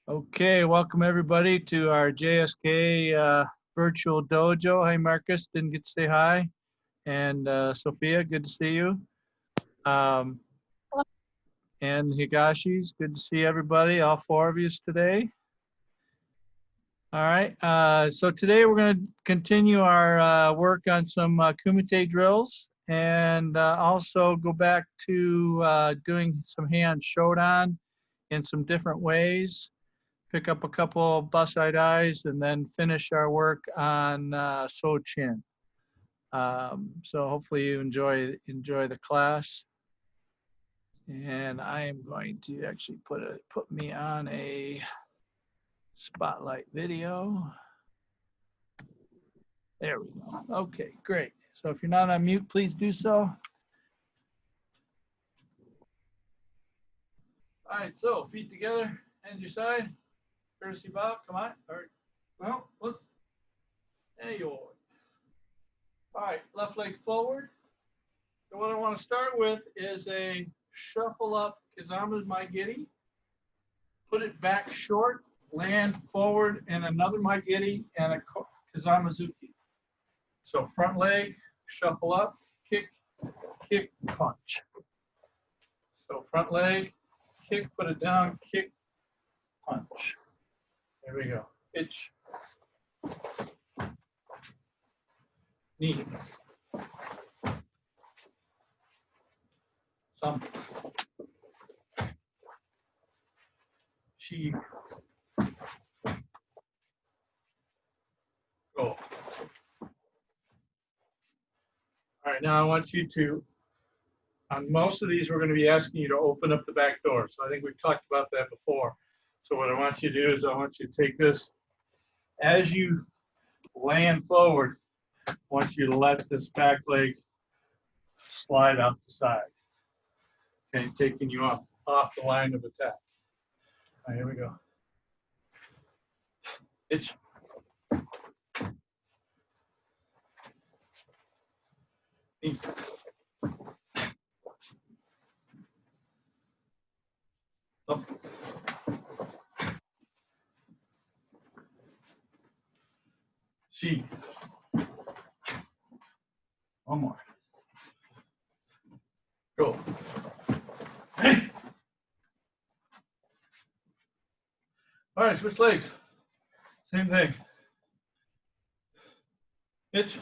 Okay, welcome everybody to our JSKA virtual dojo. Hi, Marcus, didn't get to say hi. And Sophia, good to see you. Um, and Higashis, good to see everybody, all four of you today. All right, so today we're going to continue our work on some Kumite drills and also go back to doing some Heian Shodan in some different ways. Pick up a couple of Bassai Dais and then finish our work on Sochin. So hopefully you enjoy the class. And I am going to actually put me on a spotlight video. There we go. Okay, great. So if you're not on mute, please do so. All right, so feet together, hands your side. Courtesy bow, come on. All right, well, there you are. All right, left leg forward. So what I want to start with is a shuffle up Kizama Maigiri. Put it back short, land forward, and another Maigiri and a Kizamazuki. So front leg, shuffle up, kick, kick, punch. So front leg, kick, put it down, kick, punch. There we go. Itch. Knee. Some. Chi. Go. All right, now I want you to, on most of these, we're going to be asking you to open up the back door. So I think we've talked about that before. So what I want you to do is I want you to take this, as you land forward, I want you to let this back leg slide out the side. Okay, taking you off the line of attack. All right, here we go. Itch. Knee. Up. Chi. One more. Go. All right, switch legs. Same thing. Itch.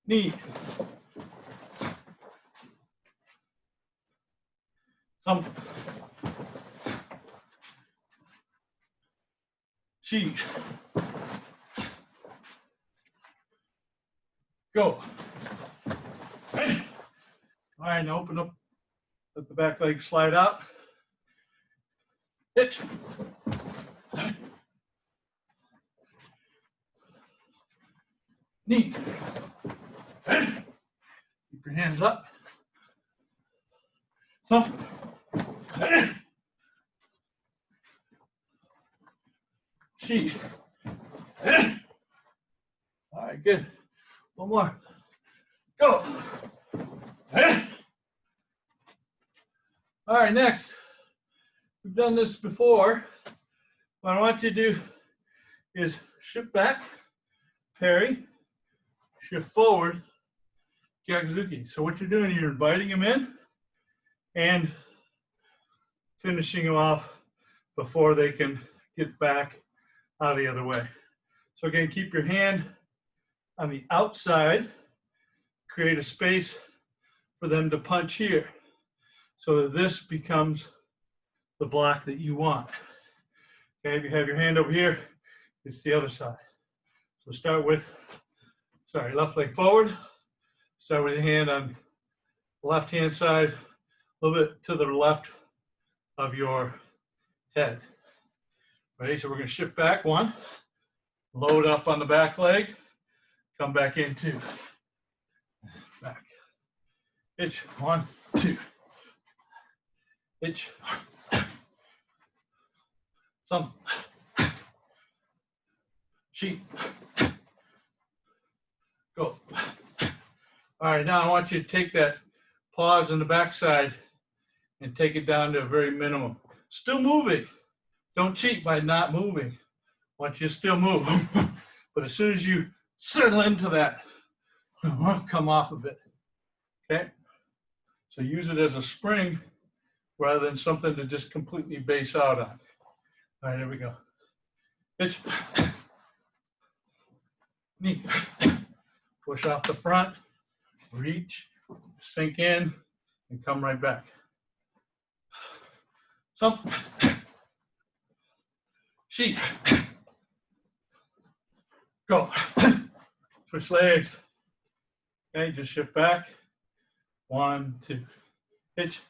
Knee. Some. Chi. Go. All right, now open up. Let the back leg slide out. Itch. Knee. Keep your hands up. Some. Chi. All right, good. One more. Go. All right, next. We've done this before. What I want you to do is shift back, parry, shift forward, Gyakuzuki. So what you're doing, you're inviting him in and finishing him off before they can get back out of the other way. So again, keep your hand on the outside, create a space for them to punch here so that this becomes the block that you want. Okay, if you have your hand over here, it's the other side. So start with, left leg forward. Start with your hand on the left-hand side, a little bit to the left of your head. Ready? So we're going to shift back, one, load up on the back leg, come back in, two, back. Itch, one, two. Itch. Some. Chi. Go. All right, now I want you to take that pause on the backside and take it down to a very minimum. Still moving. Don't cheat by not moving. I want you to still move. But as soon as you settle into that, come off of it. Okay? So use it as a spring rather than something to just completely base out on. All right, here we go. Pitch. Knee. Push off the front. Reach. Sink in. And come right back. Some. Sheep. Go. Switch legs. Okay, just shift back. 1, 2. Hitch.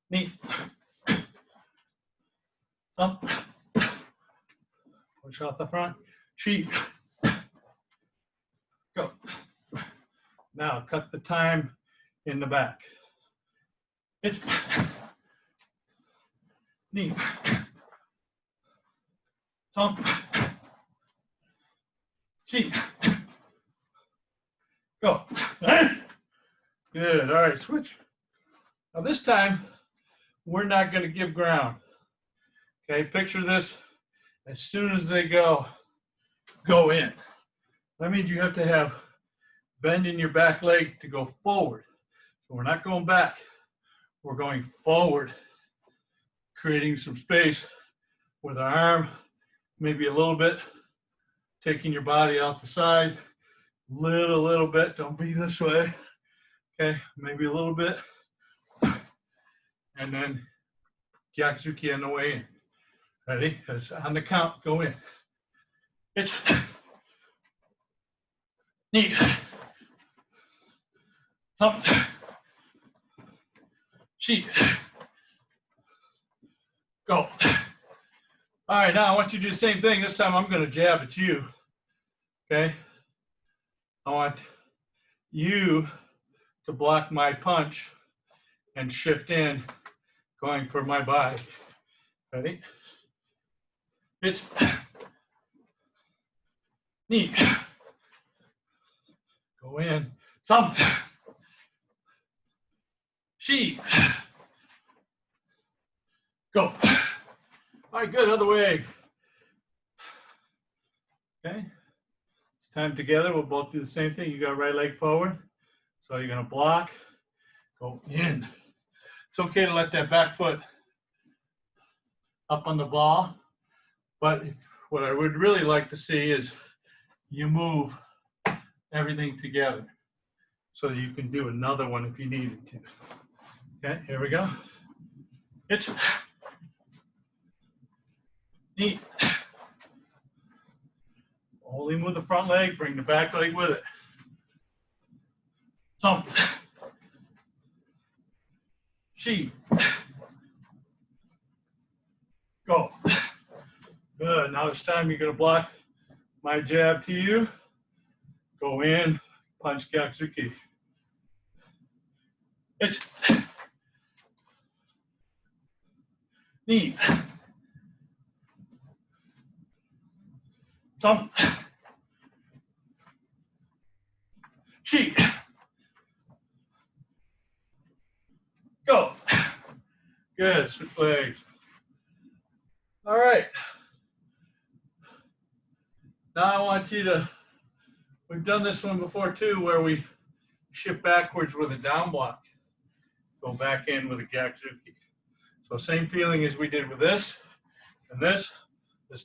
Knee. Up. Push off the front. Sheep. Go. Now cut the time in the back. Hitch. Knee. Thump. Sheep. Go. Good. All right, switch. Now this time, we're not going to give ground. Okay, picture this. As soon as they go in. That means you have to have bend in your back leg to go forward. So we're not going back. We're going forward, creating some space with our arm, maybe a little bit, taking your body out the side, little bit. Don't be this way. Okay, maybe a little bit. And then Gyakuzuki on the way in. Ready? As on the count, go in. It's knee. Thump. Sheep. Go. All right, now I want you to do the same thing. This time I'm going to jab at you. Okay? I want you to block my punch and shift in, going for my body. Ready? It's knee. Go in. Thump. Sheep. Go. All right, good. Other way. Okay. It's time together. We'll both do the same thing. You got right leg forward. So you're going to block. Go in. It's okay to let that back foot up on the ball. But what I would really like to see is you move everything together so that you can do another one if you needed to. Okay, here we go. Hitch. Knee. Only with the front leg, bring the back leg with it. Thump. Sheep. Go. Good. Now it's time you're going to block my jab to you. Go in, punch Gyakuzuki. Hitch. Knee. Thump. Sheep. Go. Good. Switch legs. All right. Now I want you to, we've done this one before too, where we shift backwards with a down block. Go back in with a Gyakuzuki. So same feeling as we did with this and this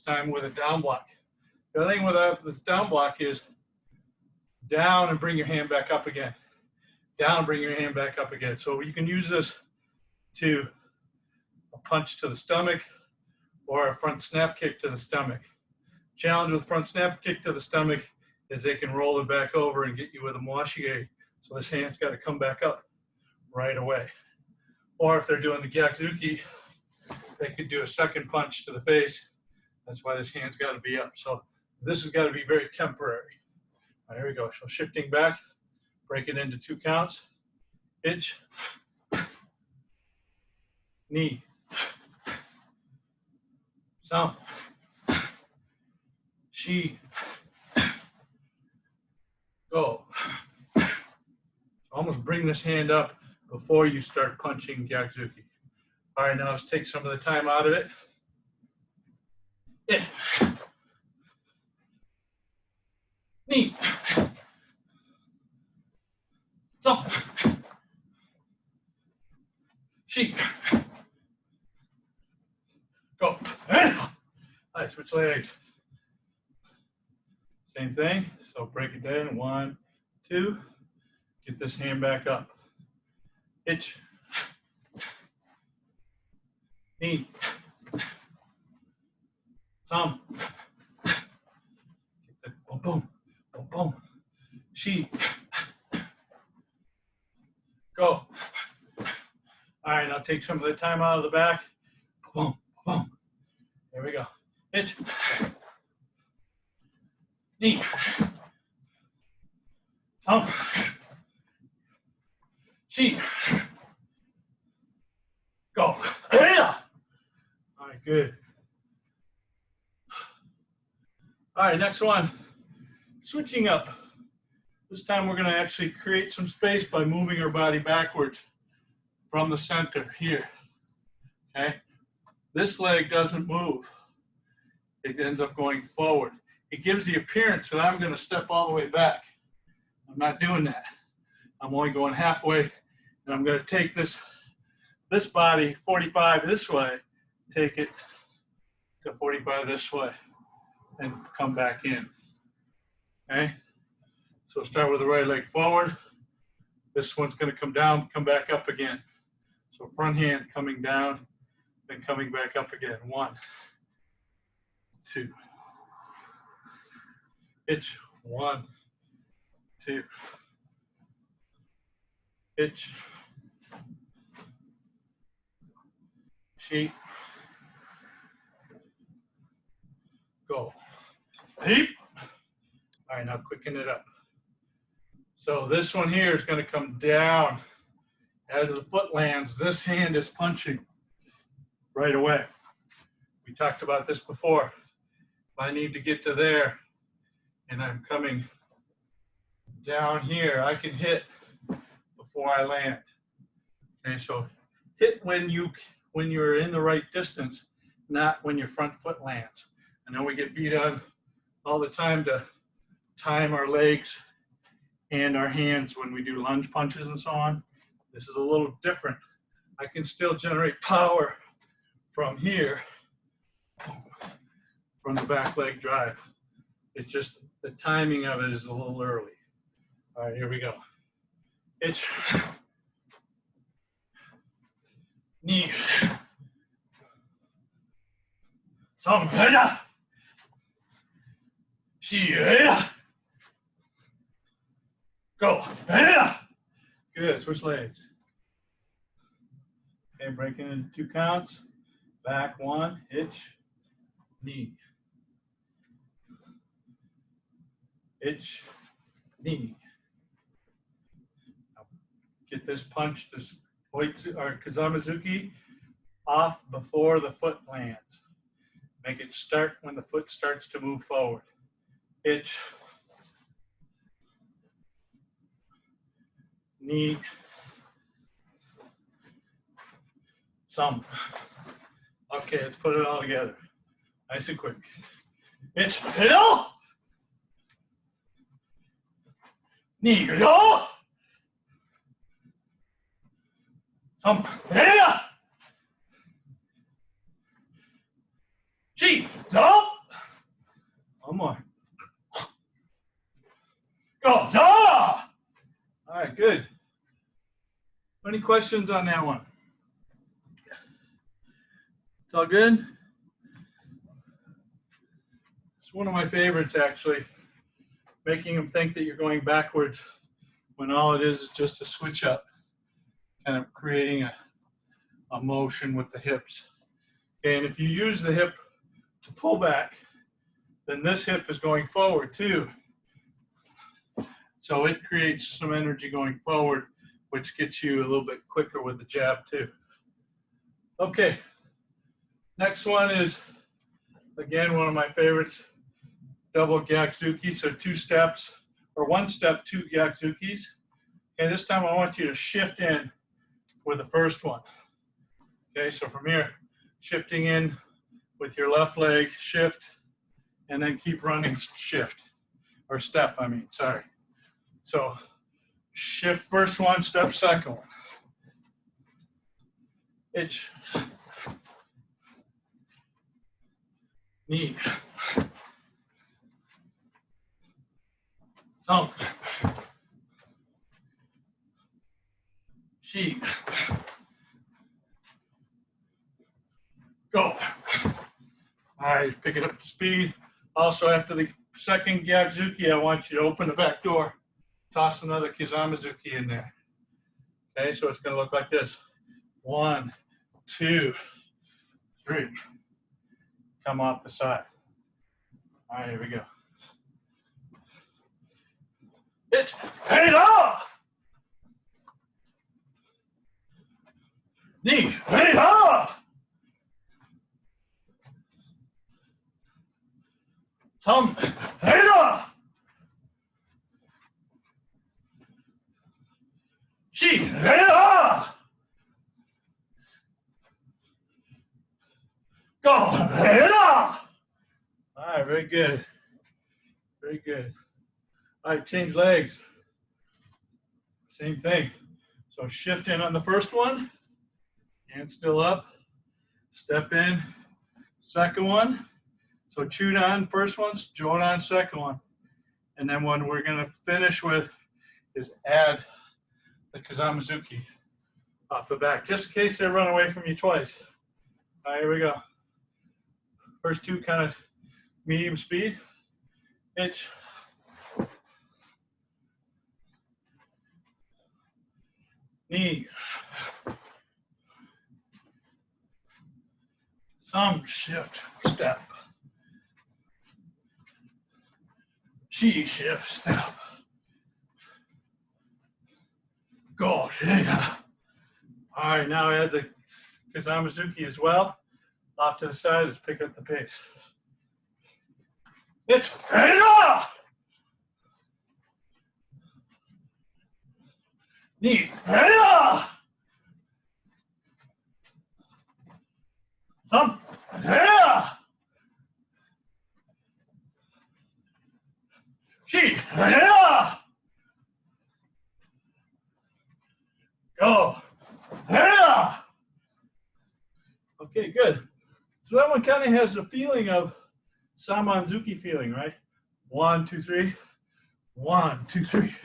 time with a down block. The other thing with this down block is down and bring your hand back up again. Down, bring your hand back up again. So you can use this to a punch to the stomach or a front snap kick to the stomach. Challenge with front snap kick to the stomach is they can roll it back over and get you with a moshige. So this hand's got to come back up right away. Or if they're doing the Gyakuzuki, they could do a second punch to the face. That's why this hand's got to be up. So this has got to be very temporary. All right, here we go. So shifting back, break it into 2 counts. Hitch. Knee. Thump. Sheep. Go. Almost bring this hand up before you start punching Gyakuzuki. All right, now let's take some of the time out of it. It. Knee. Some. She. Go. All right, switch legs. Same thing. So break it down. 1, 2. Get this hand back up. Hitch. Knee. Some. Boom, boom, boom, boom. She. Go. All right, now take some of the time out of the back. Boom, boom. There we go. Hitch. Knee. Some. She. Go. Yeah. All right, good. All right, next one. Switching up. This time we're going to actually create some space by moving our body backwards from the center here. Okay? This leg doesn't move. It ends up going forward. It gives the appearance that I'm going to step all the way back. I'm not doing that. I'm only going halfway, and I'm going to take this body 45 this way, take it to 45 this way, and come back in. Okay? So start with the right leg forward. This one's going to come down, come back up again. So front hand coming down, then coming back up again. 1, 2. Hitch. 1, 2. Hitch. Sheep. Go. Heap. All right, now quicken it up. So this one here is going to come down. As the foot lands, this hand is punching right away. We talked about this before. If I need to get to there and I'm coming down here, I can hit before I land. Okay, so hit when you're in the right distance, not when your front foot lands. I know we get beat on all the time to time our legs and our hands when we do lunge punches and so on. This is a little different. I can still generate power from here, from the back leg drive. It's just the timing of it is a little early. All right, here we go. It's knee. Some. She. Go. Good, switch legs. Okay, breaking into 2 counts. Back 1, hitch, knee. Hitch, knee. Now get this punch, this Kazamazuki, off before the foot lands. Make it start when the foot starts to move forward. Hitch, knee, some. Okay, let's put it all together. Nice and quick. It's hill, knee, go, some, hill, G, go. One more. Go, no. All right, good. Any questions on that one? It's all good? It's one of my favorites, actually. Making them think that you're going backwards when all it is just a switch up. Kind of creating a motion with the hips. Okay, and if you use the hip to pull back, then this hip is going forward too. So it creates some energy going forward, which gets you a little bit quicker with the jab too. Okay, next one is, again, one of my favorites, double Gyakuzuki. So 2 steps, or 1 step, 2 Gyakuzukis. Okay, this time I want you to shift in with the first one. Okay, so from here, shifting in with your left leg, shift, and then keep running, shift, or step, I mean, sorry. So shift first one, step second one. Itch. Knee. Thump. Sheep. Go. All right, pick it up to speed. Also, after the second Gyakuzuki, I want you to open the back door. Toss another Kizamazuki in there. Okay, so it's going to look like this. 1, 2, 3. Come off the side. All right, here we go. It's head off. Knee, head off. Thumb, head off. She, head off. Go, head off. All right, very good. Very good. All right, change legs. Same thing. So shift in on the first one. Hand still up. Step in. Second one. So Shodan first one, Shodan second one. And then one we're going to finish with is add the Kizamazuki off the back, just in case they run away from you twice. All right, here we go. First two kind of medium speed. Itch. Knee. Some shift, step. She shift, step. Go, yeah. All right, now add the Kizamazuki as well. Off to the side, let's pick up the pace. It's off. Knee, off. Thumb, off. She, off. Go, off. Okay, good. So that one kind of has a feeling of Samanzuki feeling, right? 1, 2, 3. 1, 2, 3.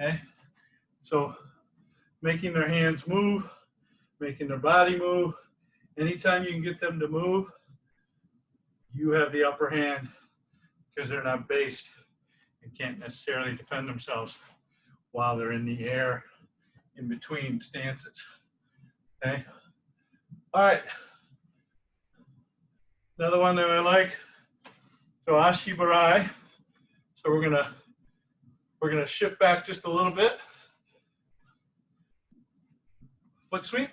Okay? So making their hands move, making their body move. Anytime you can get them to move, you have the upper hand because they're not based and can't necessarily defend themselves while they're in the air in between stances. Okay? All right. Another one that I like, so Ashibarai. So we're gonna shift back just a little bit. Foot sweep,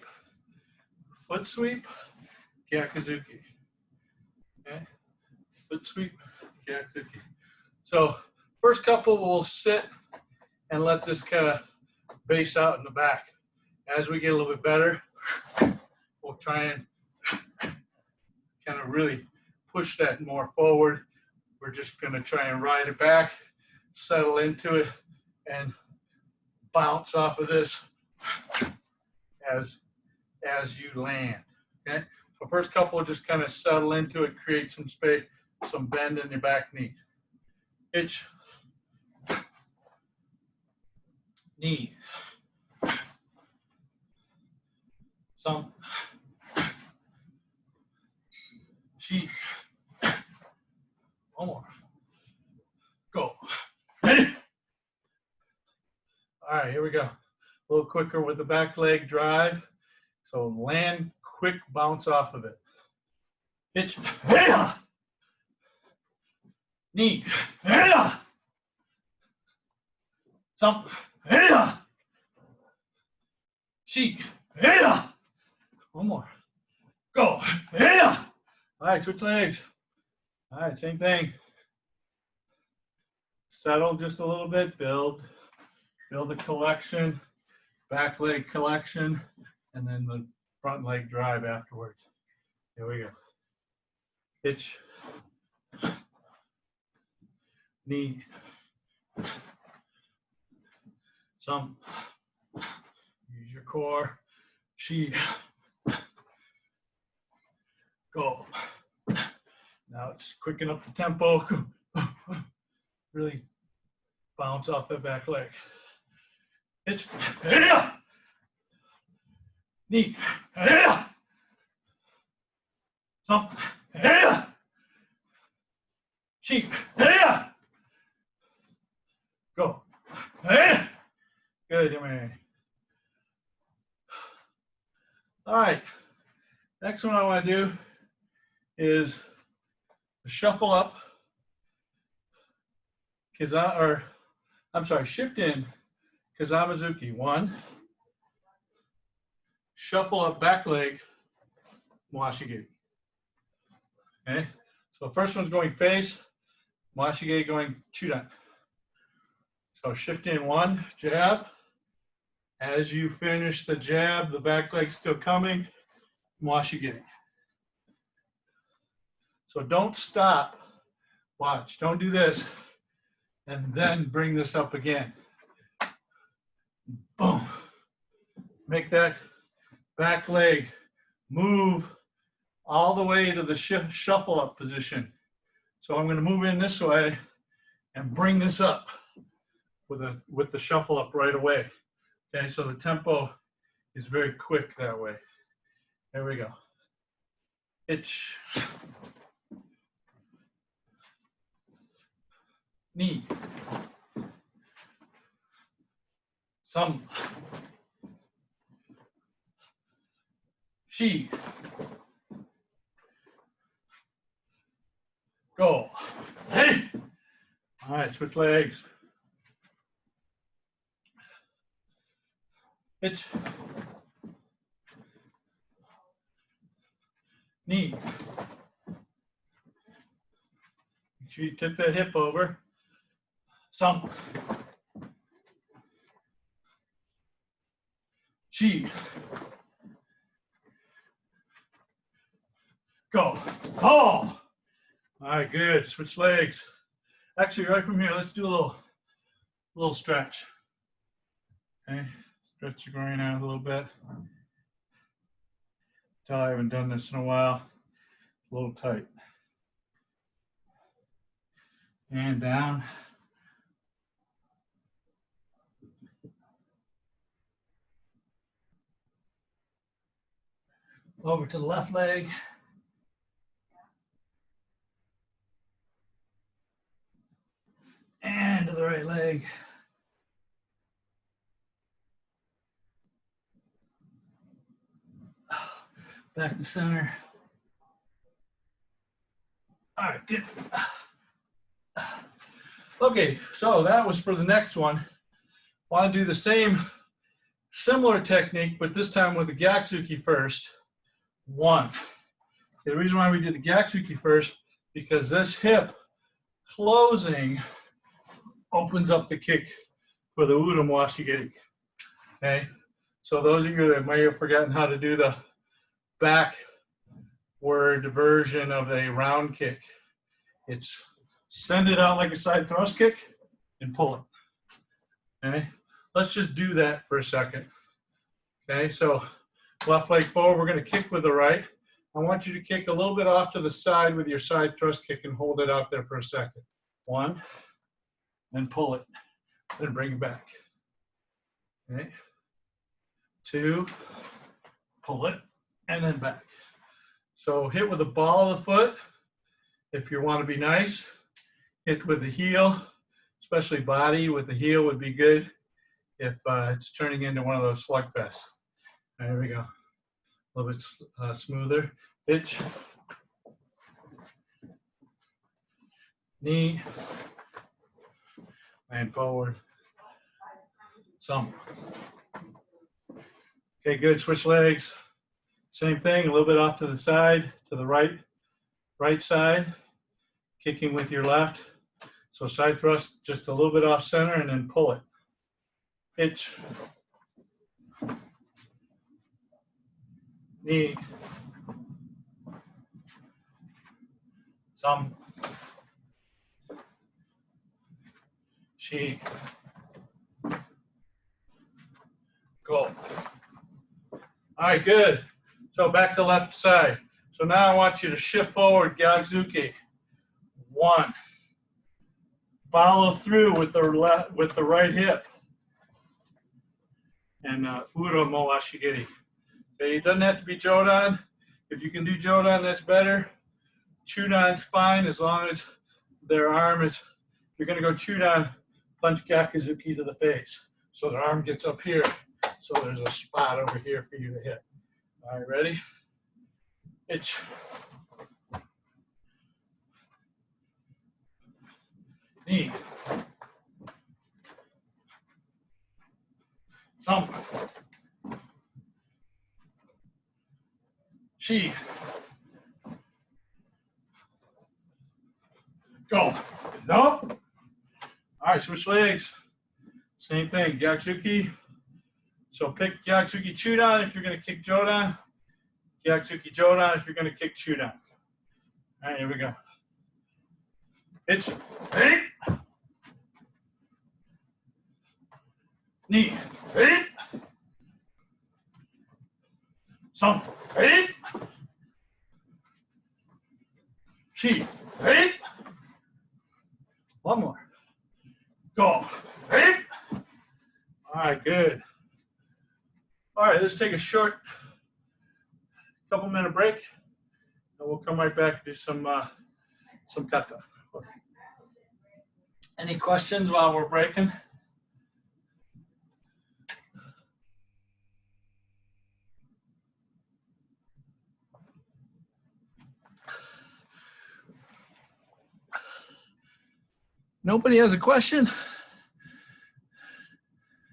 Gyakuzuki. Okay, foot sweep, Gyakuzuki. So first couple we'll sit and let this kind of base out in the back. As we get a little bit better, we'll try and kind of really push that more forward. We're just going to try and ride it back, settle into it, and bounce off of this as you land. Okay, so first couple, just kind of settle into it, create some space, some bend in your back knee. Itch, knee, some. Cheek. One more. Go. Ready? All right, here we go. A little quicker with the back leg drive. So land, quick bounce off of it. Hitch. Knee. Some. Cheek. One more. Go. All right, switch legs. All right, same thing. Settle just a little bit, build a collection, back leg collection, and then the front leg drive afterwards. Here we go. Hitch, knee, some, use your core, chi, go. Now it's quicken up the tempo, really bounce off the back leg. Hitch, knee, some, chi, go. Good, man. All right. Next one I want to do is shuffle up, shift in, Kazamazuki. 1, shuffle up back leg, Mwashigiri. Okay, so first one's going face, Mwashigiri going Shodan. So shift in 1, jab. As you finish the jab, the back leg's still coming, Mwashigiri. So don't stop. Watch, don't do this, and then bring this up again. Boom. Make that back leg move all the way to the shuffle up position. So I'm going to move in this way and bring this up with the shuffle up right away. Okay, so the tempo is very quick that way. There we go. Hitch. Knee. Some. Chi. Go. Hey. All right, switch legs. Hitch. Knee. Make sure you tip that hip over. Some. Chi. Go. Oh! All right, good. Switch legs. Actually, right from here, let's do a little stretch. Okay, stretch the groin out a little bit. Tell I haven't done this in a while. It's a little tight. And down. Over to the left leg. And to the right leg. Back to center. All right, good. Okay, so that was for the next one. Want to do the same, similar technique, but this time with the Gyatsuki first. 1. Okay, the reason why we did the Gyatsuki first, because this hip closing opens up the kick for the Uda Mwashigiri. Okay, so those of you that may have forgotten how to do the backward version of a round kick, it's send it out like a side thrust kick and pull it. Okay, let's just do that for a second. Okay, so left leg forward, we're going to kick with the right. I want you to kick a little bit off to the side with your side thrust kick and hold it out there for a second. 1, and pull it, then bring it back. Okay. 2, pull it, and then back. So hit with the ball of the foot if you want to be nice. Hit with the heel, especially body with the heel would be good if it's turning into one of those slugfests. There we go. A little bit smoother. Hitch. Knee. And forward. Some. Okay, good. Switch legs. Same thing, a little bit off to the side, to the right side. Kicking with your left. So side thrust just a little bit off center and then pull it. Hitch. Ni. Some. Shi. Go. All right, good. So back to left side. So now I want you to shift forward, Gyakuzuki. 1. Follow through with the right hip. And Uro mo ashigiri. Okay, it doesn't have to be Jodan. If you can do Jodan, that's better. Chudan's fine as long as their arm is, you're going to go Chudan, punch Gyakuzuki to the face. So their arm gets up here. So there's a spot over here for you to hit. All right, ready? Itch. Knee. Some. Chi. Go. Nope. All right, switch legs. Same thing, Gyakuzuki. So pick Gyakuzuki Chudan if you're going to kick Jodan. Gyakuzuki Jodan if you're going to kick Chudan. All right, here we go. It's ready. Knee. Ready. Some. Ready. Chi. Ready. One more. Go. Ready. All right, good. All right, let's take a short couple-minute break, and we'll come right back and do some kata. Any questions while we're breaking? Nobody has a question?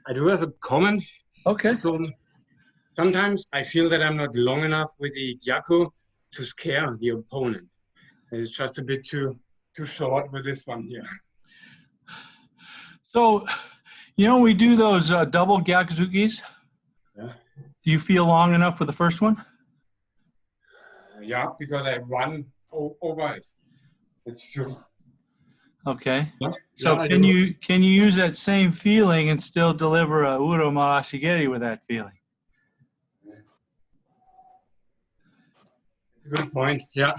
I do have a comment. Okay. So sometimes I feel that I'm not long enough with the Gyaku to scare the opponent. It's just a bit too short with this one here. So, you know, we do those double Gyakuzukis. Yeah. Do you feel long enough for the first one? Yeah, because I run over it. It's true. Okay. Yeah. So yeah, can you use that same feeling and still deliver a Uro Maashigeri with that feeling? Good point. Yeah.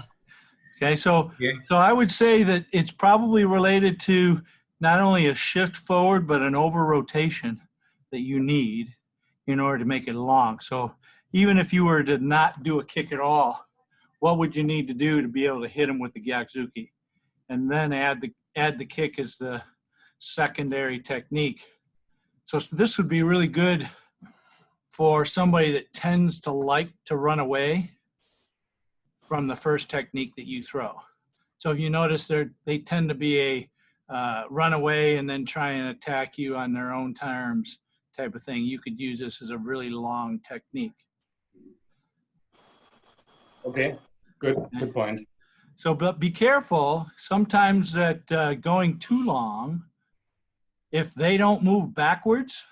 Okay, so I would say that it's probably related to not only a shift forward, but an over rotation that you need in order to make it long. So even if you were to not do a kick at all, what would you need to do to be able to hit him with the Gyakuzuki? And then add the kick as the secondary technique. So this would be really good for somebody that tends to like to run away from the first technique that you throw. So if you notice, they tend to be a run away and then try and attack you on their own terms type of thing. You could use this as a really long technique. Okay, good point. So, but be careful. Sometimes that going too long, if they don't move backwards,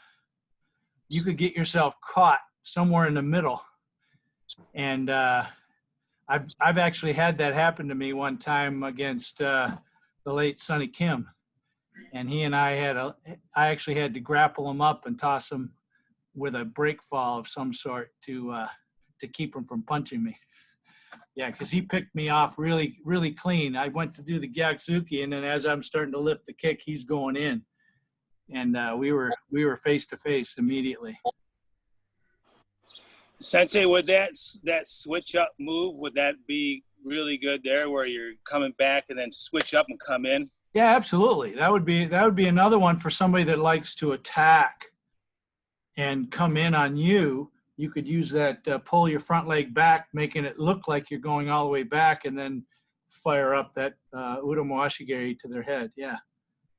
you could get yourself caught somewhere in the middle. And I've actually had that happen to me one time against the late Sonny Kim, and he and I actually had to grapple him up and toss him with a break fall of some sort to keep him from punching me. Yeah, because he picked me off really, really clean. I went to do the Gyakuzuki, and then as I'm starting to lift the kick, he's going in, and we were face to face immediately. Sensei, would that switch up move, would that be really good there, where you're coming back and then switch up and come in? Yeah, absolutely. That would be another one for somebody that likes to attack and come in on you. You could use that, pull your front leg back, making it look like you're going all the way back, and then fire up that Uro Moashigiri to their head. Yeah,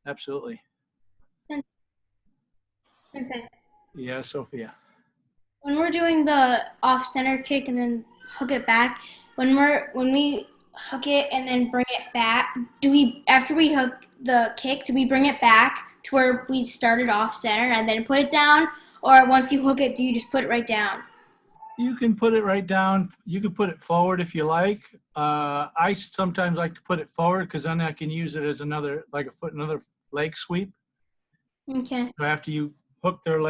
absolutely. Sensei. Yeah, Sophia. When we're doing the off-center kick and then hook it back, when we hook it and then bring it back, after we hook the kick, do we bring it back to where we started off-center and then put it down? Or once you hook it, do you just put it right down? You can put it right down. You can put it forward if you like. I sometimes like to put it forward because then I can use it as another leg sweep. Okay. So after you hook their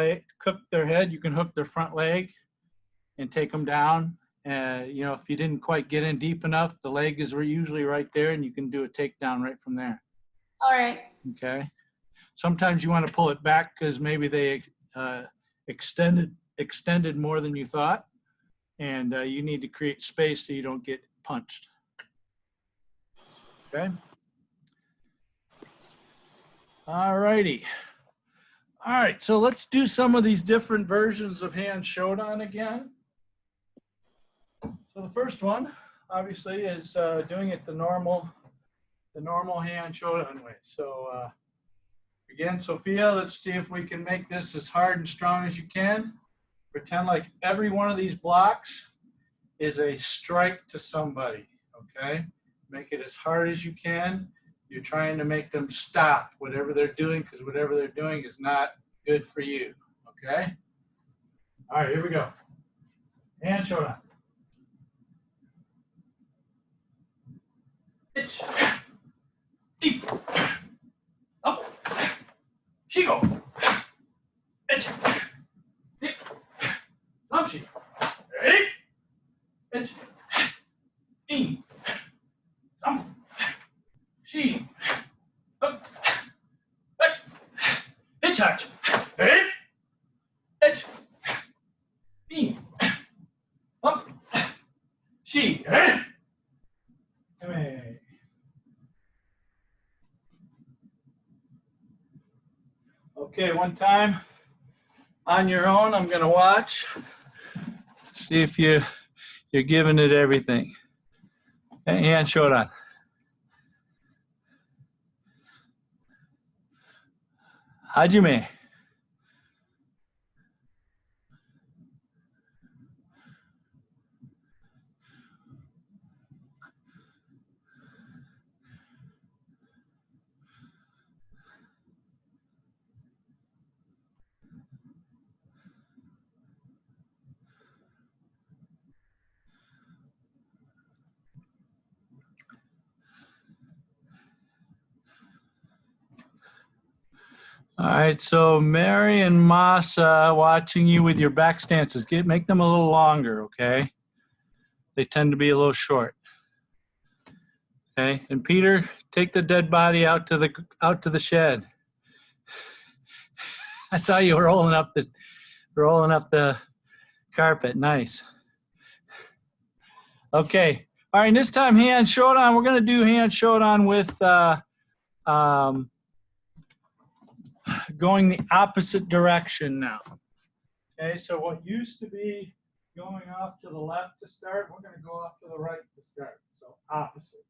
head, you can hook their front leg and take them down. You know, if you didn't quite get in deep enough, the leg is usually right there, and you can do a takedown right from there. All right. Okay. Sometimes you want to pull it back because maybe they extended more than you thought, and you need to create space so you don't get punched. Okay. All righty. All right, so let's do some of these different versions of Heian Shodan again. So the first one, obviously, is doing it the normal Heian Shodan way. So again, Sophia, let's see if we can make this as hard and strong as you can. Pretend like every one of these blocks is a strike to somebody, okay? Make it as hard as you can. You're trying to make them stop whatever they're doing because whatever they're doing is not good for you, okay? All right, here we go. Heian Shodan. Itch. Eat. Up. Shigo. Itch. Eat. Namshi. Eat. Itch. In. Up. She. Up. Back. Itch. Hatch. Eat. Itch. In. Up. She. Come here. Okay, one time on your own, I'm gonna watch. See if you're giving it everything. Okay, Heian Shodan. Hajime. All right, so Mary and Masa watching you with your back stances. Make them a little longer, okay? They tend to be a little short. Okay, and Peter, take the dead body out to the shed. I saw you rolling up the carpet. Nice. Okay. All right, and this time Heian Shodan. We're gonna do Heian Shodan with going the opposite direction now. Okay, so what used to be going off to the left to start, we're gonna go off to the right to start. So opposite.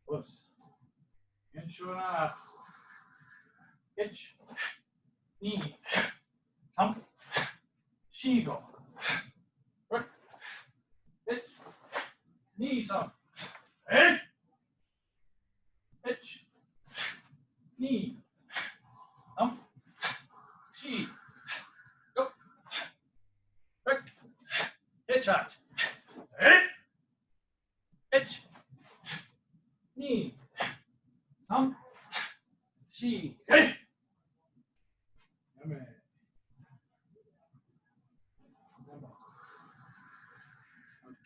Whoops. Heian Shodan opposite. Itch. Knee. Hump. Shigo. Itch. Knee some. Hey. Itch. Knee. Hump. She. Go. Right. Itch hot. Hey. Itch. Knee. Hump. She. Hey.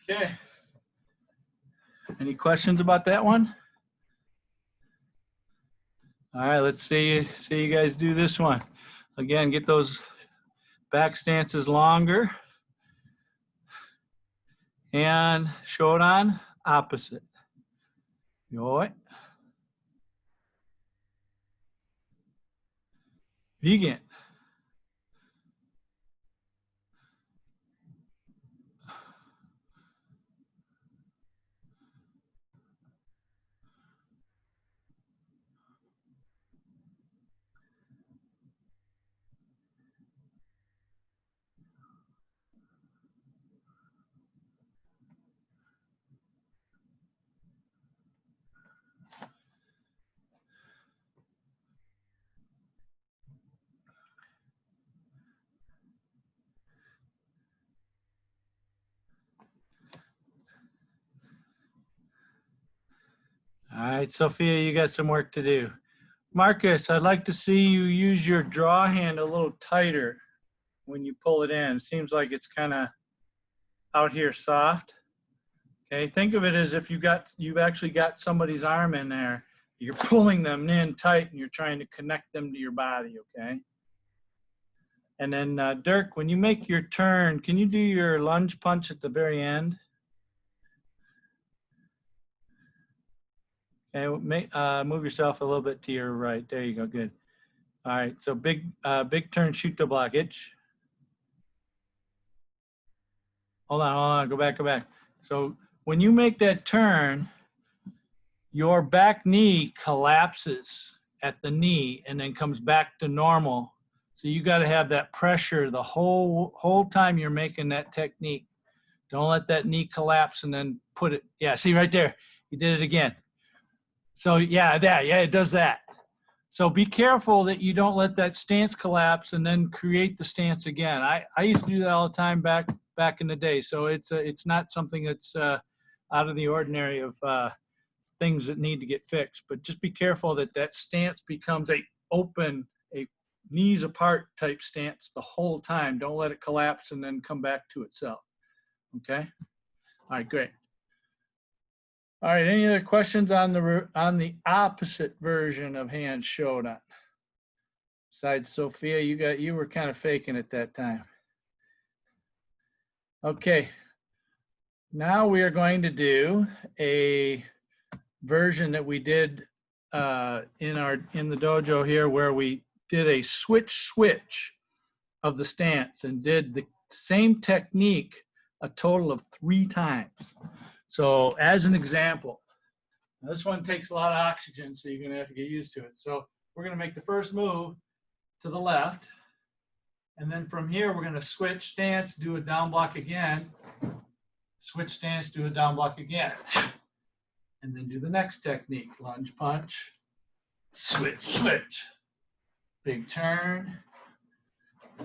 Okay. Any questions about that one? All right, let's see you guys do this one. Again, get those back stances longer. And Shodan, opposite. Yoi. Begin. right, Sophia, you got some work to do. Marcus, I'd like to see you use your draw hand a little tighter when you pull it in. It seems like it's kind of out here soft. Okay, think of it as if you've actually got somebody's arm in there. You're pulling them in tight and you're trying to connect them to your body, okay? And then Dirk, when you make your turn, can you do your lunge punch at the very end? Okay, move yourself a little bit to your right. There you go, good. All right, so big turn, shoot the block, itch. Hold on, go back. So when you make that turn, your back knee collapses at the knee and then comes back to normal. So you got to have that pressure the whole time you're making that technique. Don't let that knee collapse and then put it, yeah, see right there, you did it again. So yeah, it does that. So be careful that you don't let that stance collapse and then create the stance again. I used to do that all the time back in the day. So it's not something that's out of the ordinary of things that need to get fixed, but just be careful that that stance becomes a knees apart type stance the whole time. Don't let it collapse and then come back to itself. Okay. All right, great. All right, any other questions on the opposite version of Heian Shodan? Besides Sophia, you were kind of faking it that time. Okay. Now we are going to do a version that we did in the dojo here, where we did a switch of the stance and did the same technique a total of 3 times. So as an example, this one takes a lot of oxygen, so you're going to have to get used to it. So we're going to make the first move to the left, and then from here we're going to switch stance, do a down block again, switch stance, do a down block again. And then do the next technique, lunge punch, switch, big turn,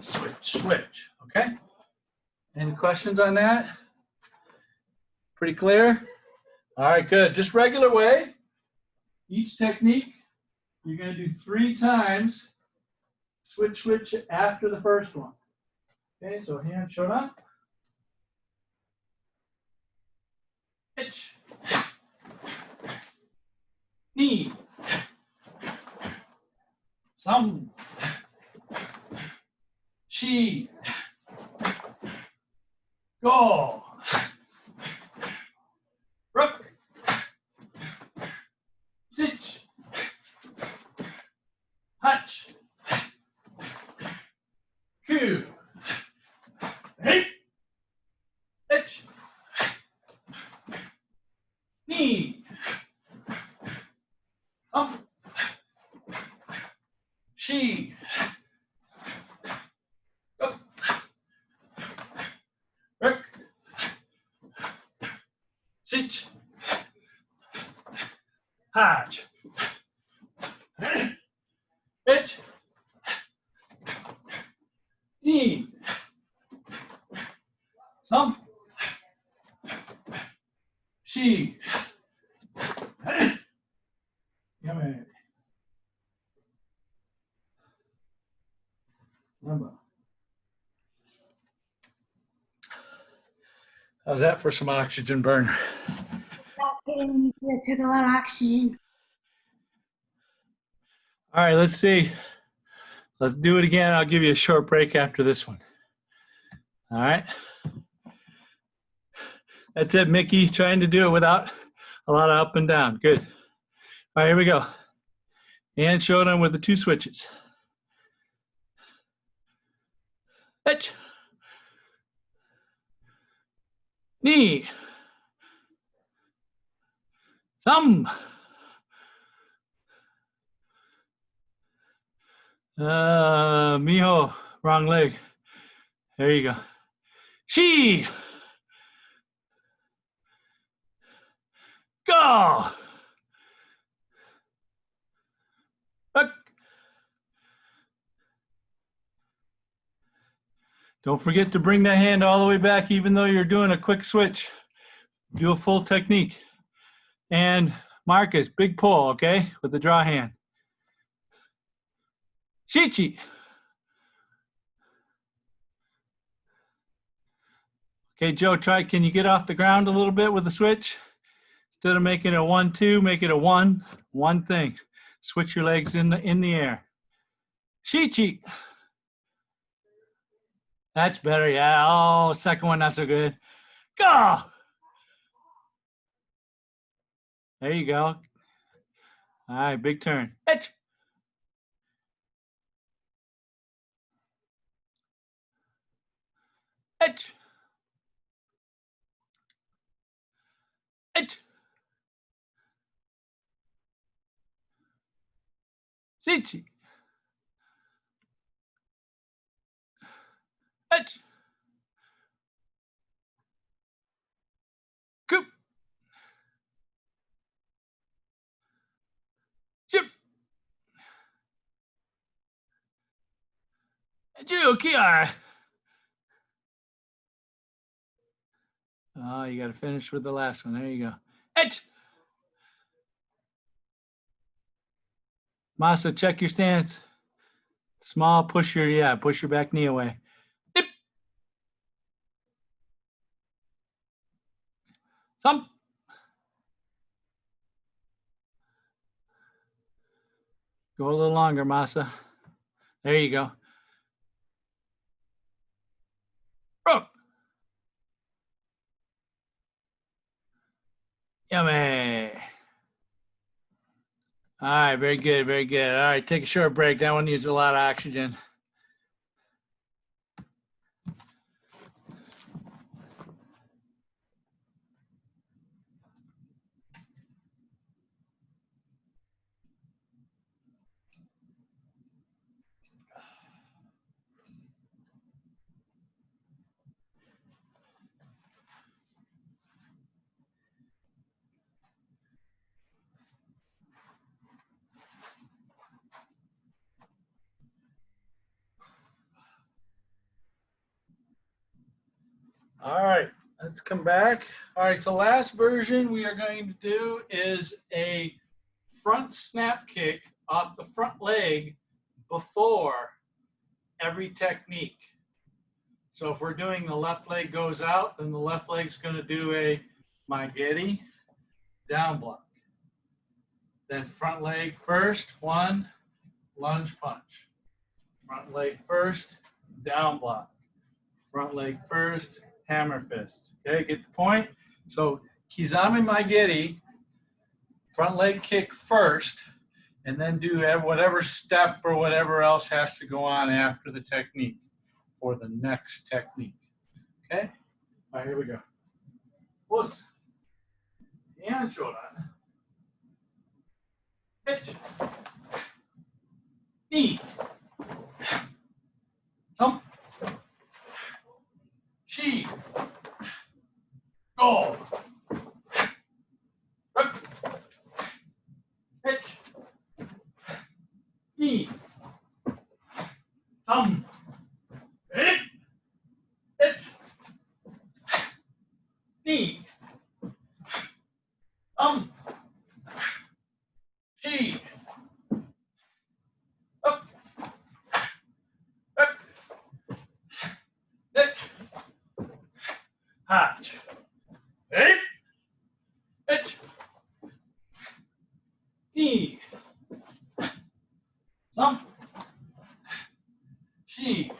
switch, okay? Any questions on that? Pretty clear? All right, good. Just regular way. Each technique, you're going to do 3 times, switch after the first one. Okay, so Heian Shodan. Hitch. Knee. Some. Chi. Go. Rook. Sit. Hutch. Ku. Hey. Hitch. Knee. Up. She. Up. Rick. Sit. Hatch. It. Knee. Some. She. Come Remember. How's that for some oxygen burn? That took a lot of oxygen. All right, let's see. Let's do it again. I'll give you a short break after this one. All right. That's it, Mickey, trying to do it without a lot of up and down. Good. All right, here we go. And Shodan with the 2 switches. Hitch. Knee. Some. Miho, wrong leg. There you go. She. Go. Up. Don't forget to bring that hand all the way back, even though you're doing a quick switch. Do a full technique. And Marcus, big pull, okay, with the draw hand. Shichi. Okay, Joe, can you get off the ground a little bit with the switch? Instead of making it a 1-2, make it a one thing. Switch your legs in the air. Shichi. That's better, yeah. Oh, second one, not so good. Go! There you go. All right, big turn. Hitch. Hitch. Hitch. Shichi. Hitch. Coop. Chip. Jukiai. Oh, you got to finish with the last one. There you go. Hitch. Masa, check your stance. Small, push your back knee away. Dip. Thump. Go a little longer, Masa. There you go. Rope. Yummy. All right, very good, very good. All right, take a short break. That one needs a lot of oxygen. All right, let's come back. All right, so last version we are going to do is a front snap kick off the front leg before every technique. So if we're doing the left leg goes out, then the left leg's going to do a Maigeri down block. Then front leg first, one, lunge punch. Front leg first, down block. Front leg first, hammer fist. Okay, get the point? So Kizami Maigeri, front leg kick first, and then do whatever step or whatever else has to go on after the technique for the next technique. Okay? All right, here we go. What's Heian Shodan. Pitch. Knee. Thump. Shi. Go. Rip. Pitch. Knee. Thump. Hit. Pitch. Knee. Thump. Shi. Up. Up. Hit. Hatch. Hit. Pitch. Knee. Thump. Shi.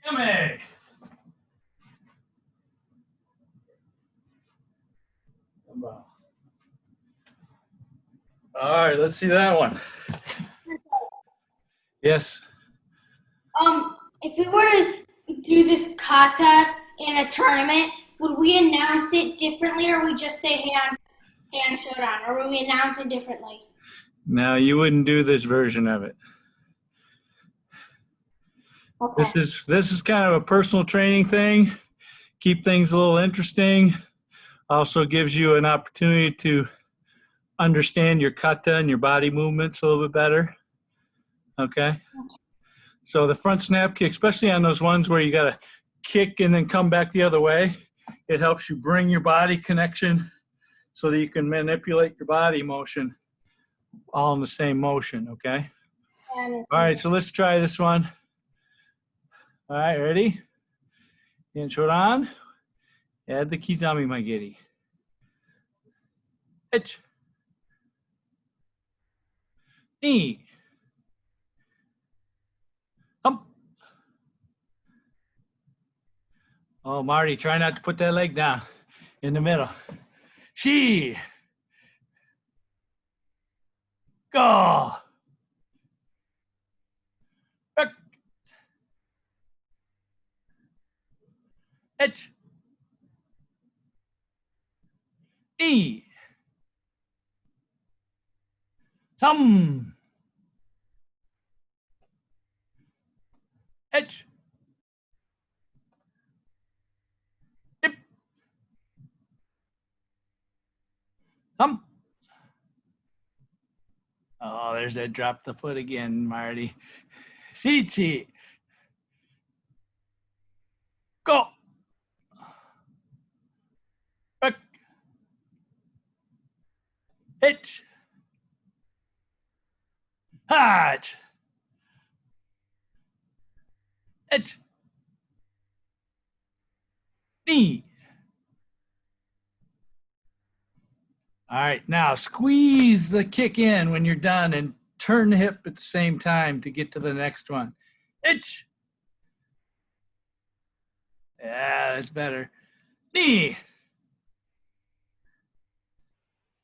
Yummy. All right, let's see that one. Yes. If we were to do this kata in a tournament, would we announce it differently, or we just say Heian Shodan, or would we announce it differently? No, you wouldn't do this version of it. Okay. This is kind of a personal training thing. Keep things a little interesting. Also gives you an opportunity to understand your kata and your body movements a little bit better. Okay? So the front snap kick, especially on those ones where you got to kick and then come back the other way, it helps you bring your body connection so that you can manipulate your body motion all in the same motion, okay? All right, so let's try this one. All right, ready? Heian Shodan. Add the kizami magiri. Itch. Knee. Hump. Oh, Marty, try not to put that leg down in the middle. She. Go. Back. Itch. E. Thumb. Itch. Dip. Thumb. Oh, there's that drop the foot again, Marty. Sichi. Go. Back. Hitch. Hatch. Hitch. Knee. All right, now squeeze the kick in when you're done and turn the hip at the same time to get to the next one. Itch. Yeah, that's better. Knee.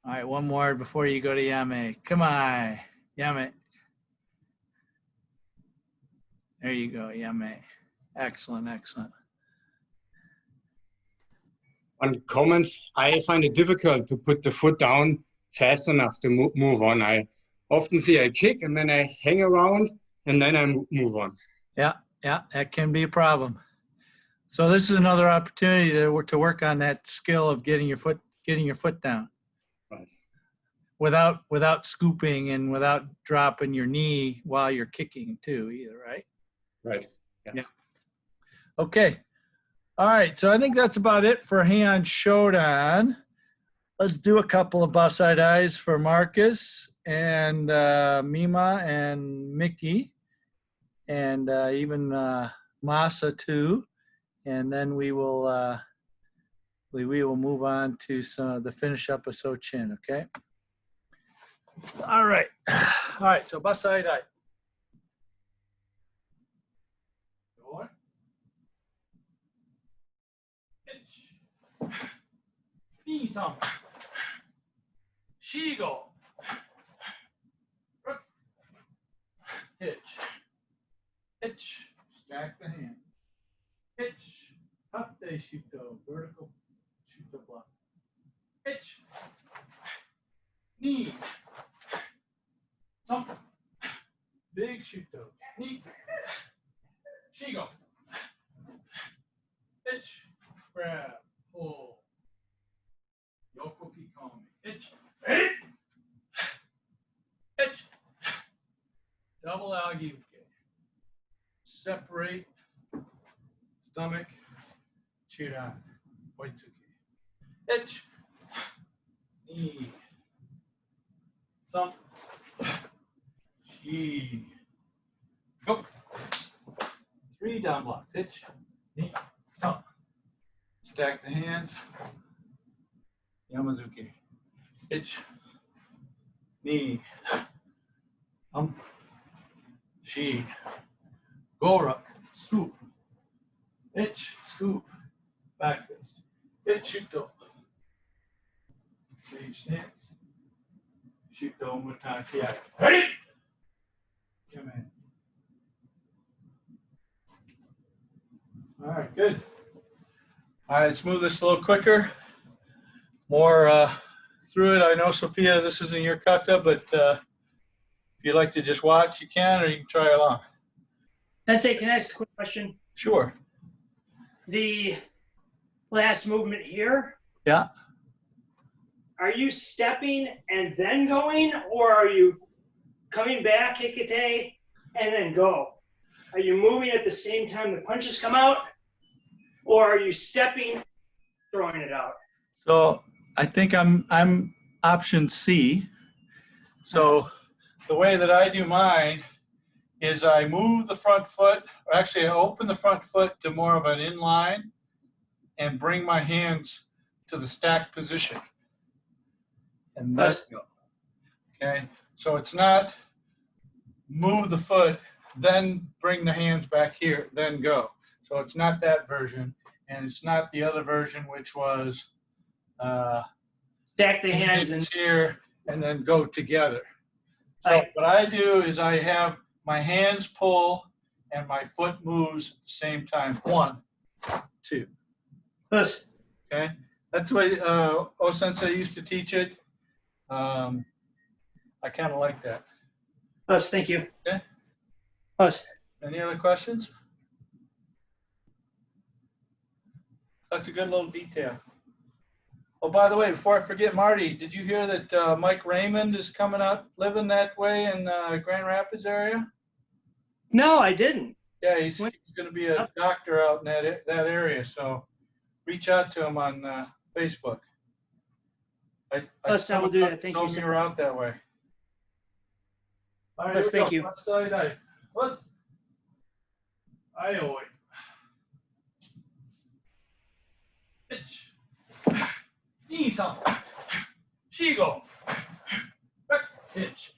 All right, one more before you go to yame. Come on, yame. There you go, yame. Excellent, excellent. One comment, I find it difficult to put the foot down fast enough to move on. I often see I kick and then I hang around and then I move on. Yeah, that can be a problem. So this is another opportunity to work on that skill of getting your foot down. Right. Without scooping and without dropping your knee while you're kicking too either, right? Right. Yeah. Okay. All right. So I think that's about it for Heian Shodan. Let's do a couple of Bassai Dais for Marcus and Mima and Mickey and even Masa too. And then we will move on to the finish up of Sochin, okay? All right. All right, so Bassai Dai. Door. Hitch. Nisam. Shigo. Hitch. Hitch. Stack the hands. Hitch. Tate shuto. Vertical shuto block. Hitch. Knee. Thump. Big shuto. Knee. Shigo. Hitch. Grab. Pull. Yoko kikomi. Hitch. Ready? Hitch. Double agi. Separate. Stomach. Chiran. Oitsuki. Hitch. Knee. Thump. Chi. Go. 3 down blocks. Hitch. Knee. Thump. Stack the hands. Yamazuki. Hitch. Knee. Thump. Chi. Gorak. Scoop. Hitch. Scoop. Back fist. Hitch. Shuto. Sage stance. Shuto Mutakiaki. Ready? Come in. All right, good. All right, let's move this a little quicker. More through it. I know, Sophia, this isn't your kata, but if you'd like to just watch, you can, or you can try along. Sensei, can I ask a quick question? Sure. The last movement here, Yeah. are you stepping and then going, or are you coming back, hikite, and then go? Are you moving at the same time the punches come out, or are you stepping, throwing it out? So I think I'm option C. So the way that I do mine is I move the front foot, or actually I open the front foot to more of an inline and bring my hands to the stacked position. And let's go. Okay, so it's not move the foot, then bring the hands back here, then go. So it's not that version, and it's not the other version, which was Stack the hands and here and then go together. So what I do is I have my hands pull and my foot moves at the same time. 1, 2. Plus, Okay, that's the way O-sensei used to teach it. I kind of like that. plus, thank you. Okay. Plus, Any other questions? That's a good little detail. Oh, by the way, before I forget, Marty, did you hear that Mike Raymond is coming up, living that way in Grand Rapids area? no, I didn't. Yeah, he's going to be a doctor out in that area. So reach out to him on Facebook. Plus, I will do that. Thank you, told me sir. you were out that way. All right, Plus, here we thank go. you. Bassai Dai. Plus, I owe it. Pitch. Knees up. Shigo. Back. Pitch.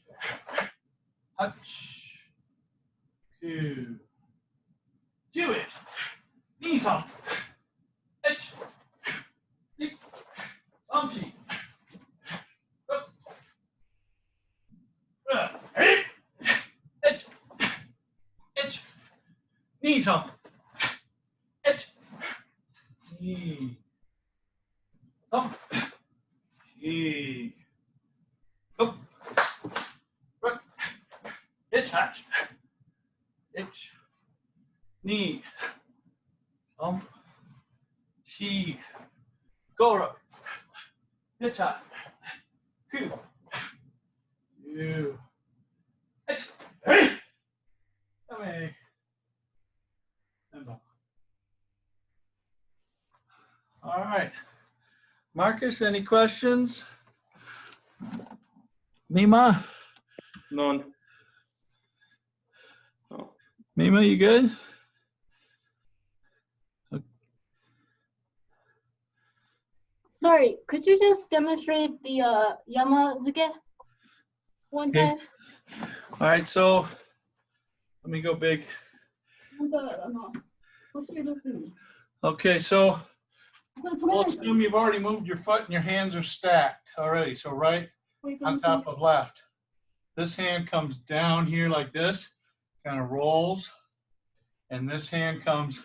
Touch. 2. Do it. Knees up. Pitch. Umshi. Pitch. Pitch. Knees up. Pitch. Knee. Up. Knee. Up. Right. Pitch. Hatch. Pitch. Knee. Ump. She. Go up. Pitch high. Coup. You. Pitch. Hey. Come here. All right. Marcus, any questions? Mima? None. Oh. Mima, you good? Sorry, could you just demonstrate the Yamazuke one Okay. time? All right, so let me go big. Okay, so we'll assume you've already moved your foot and your hands are stacked already. So right on top of left. This hand comes down here like this, kind of rolls, and this hand comes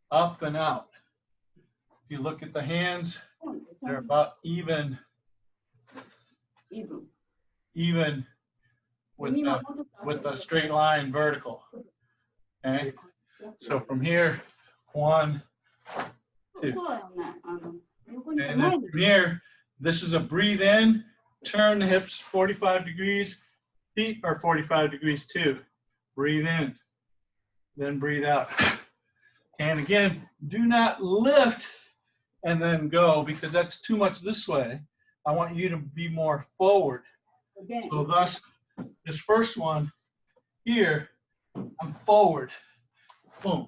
up and out. If you look at the hands, they're about even with the straight line vertical. Okay, so from here, 1, 2. And then from here, this is a breathe in, turn the hips 45 degrees, feet are 45 degrees too. Breathe in, then breathe out. And again, do not lift and then go, because that's too much this way. I want you to be more forward. So thus, this first one here, I'm forward. Boom.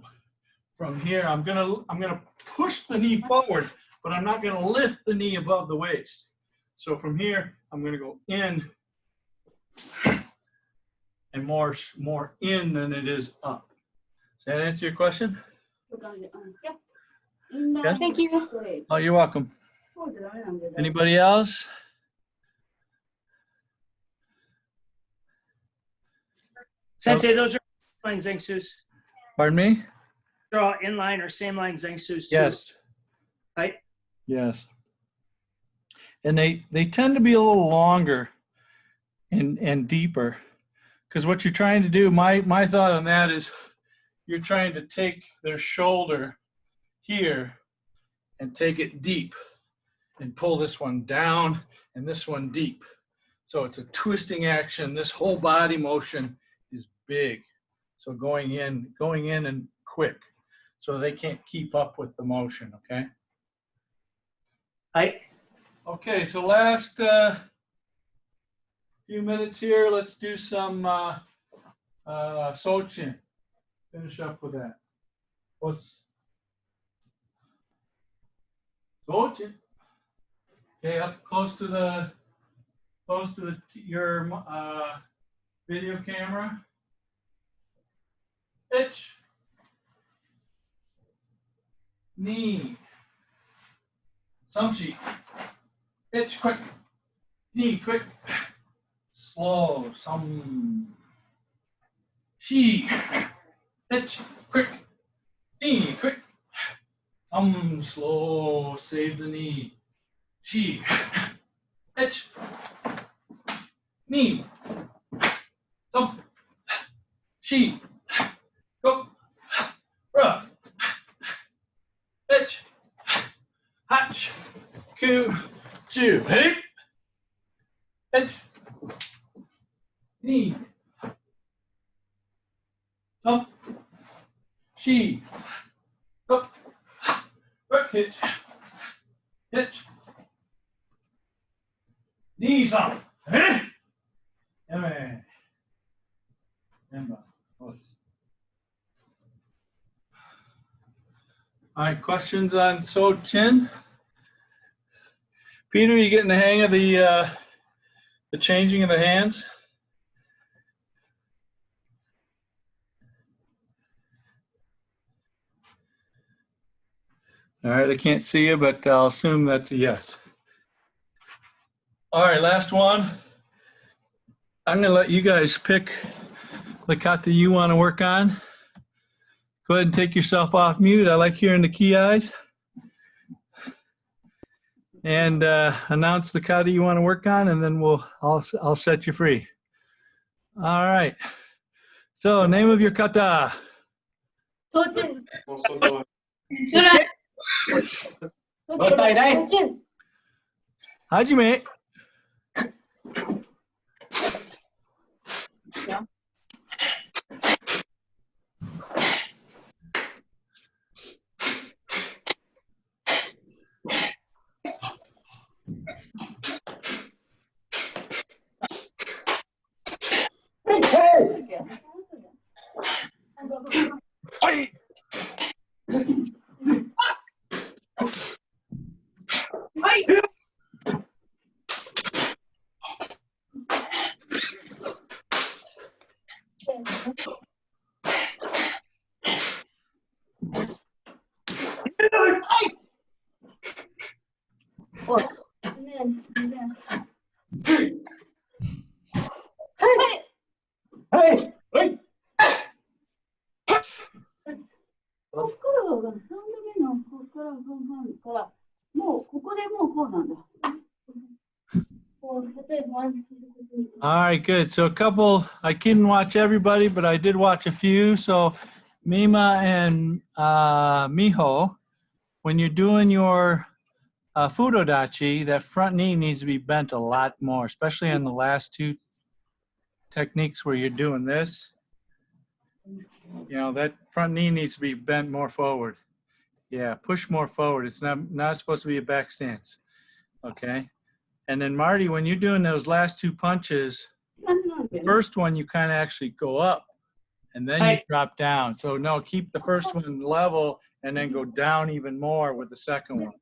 From here, I'm gonna push the knee forward, but I'm not gonna lift the knee above the waist. So from here, I'm gonna go in and more in than it is up. Does that answer your question? Yeah. Thank you. Oh, you're welcome. Anybody else? Sensei, those are inline Zengsus. Pardon me? They're all inline or same line Zengsus too. Yes. Right? Yes. And they tend to be a little longer and deeper, because what you're trying to do, my thought on that is you're trying to take their shoulder here and take it deep and pull this one down and this one deep. So it's a twisting action. This whole body motion is big. So going in and quick. So they can't keep up with the motion, okay? Okay, so last few minutes here, let's do some Sochin. Finish up with that. What's Sochin? Okay, up close to your video camera. Itch. Knee. Sumchi. Itch quick. Knee quick. Slow. Some. She. Itch quick. Knee quick. Some slow. Save the knee. She. Itch. Knee. Some. She. Go. Bruh. Itch. Hatch. Ku. Chew. Hey. Itch. Knee. Some. She. Go. Work hitch. Hitch. Knees up. Hey. Yummy. All right, questions on Sochin? Peter, you getting the hang of the changing of the hands? All right, I can't see you, but I'll assume that's a yes. All right, last one. I'm gonna let you guys pick the kata you want to work on. Go ahead and take yourself off mute. I like hearing the key eyes. And announce the kata you want to work on, and then I'll set you free. All right. So, name of your kata. Sochin. Shodan. Bassai Dai. Sochin. Hajime. Hey. Hey! Hey! ここからが3度目のここからからもうここでもうこうなんだ。こう例えば All right, good. So a couple, I couldn't watch everybody, but I did watch a few. So Mima and Miho, when you're doing your fudodachi, that front knee needs to be bent a lot more, especially on the last two techniques where you're doing this. You know, that front knee needs to be bent more forward. Yeah, push more forward. It's not supposed to be a back stance. Okay. And then Marty, when you're doing those last two punches, the first one you kind of actually go up and then you drop down. So no, keep the first one level and then go down even more with the second one.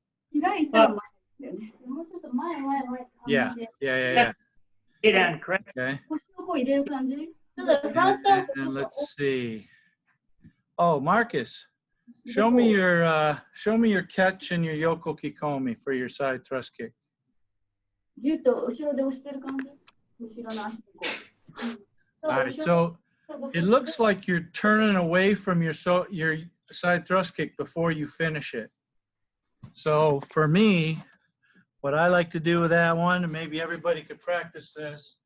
Yeah. Correct. Okay. And let's see. Oh, Marcus, show me your catch and your yoko kikomi for your side thrust kick. All right, so it looks like you're turning away from your side thrust kick before you finish it. So for me, what I like to do with that one, and maybe everybody could practice this,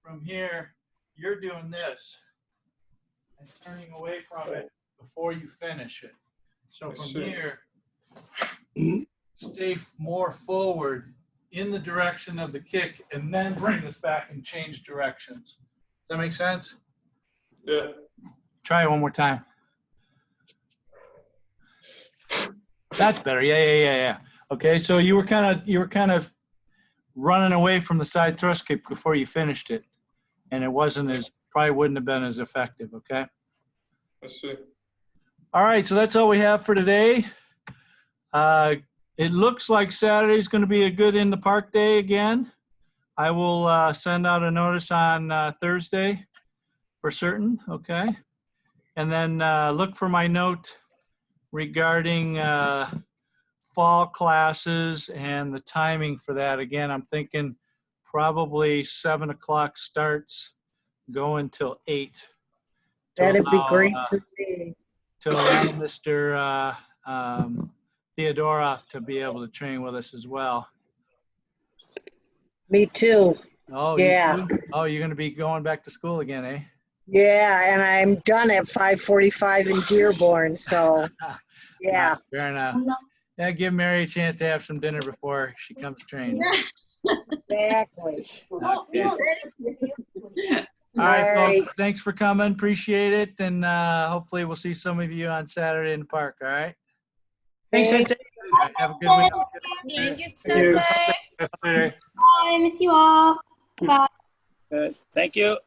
from here, you're doing this and turning away from it before you finish it. So from here, stay more forward in the direction of the kick and then bring this back and change directions. Does that make sense? Yeah. Try it one more time. That's better. Yeah. Okay, so you were kind of running away from the side thrust kick before you finished it. And it probably wouldn't have been as effective, okay? I see. All right, so that's all we have for today. It looks like Saturday's going to be a good in the park day again. I will send out a notice on Thursday for certain, okay? And then look for my note regarding fall classes and the timing for that. Again, I'm thinking probably 7 o'clock starts, going till 8. That'd be great for me. To allow Mr. Theodorov to be able to train with us as well. Me too. Oh, Yeah. You're going to be going back to school again, eh? Yeah, and I'm done at 5:45 in Dearborn, so yeah. Fair enough. Yeah, give Mary a chance to have some dinner before she comes to train. Exactly. Okay. All right, Right. folks, thanks for coming. Appreciate it. And hopefully we'll see some of you on Saturday in the park, all right? Thanks, Thanks. Sensei. All right, have a good week. Thank you, Thank you. Sensei. Later. Bye. I miss you all. Bye. Good. Thank you.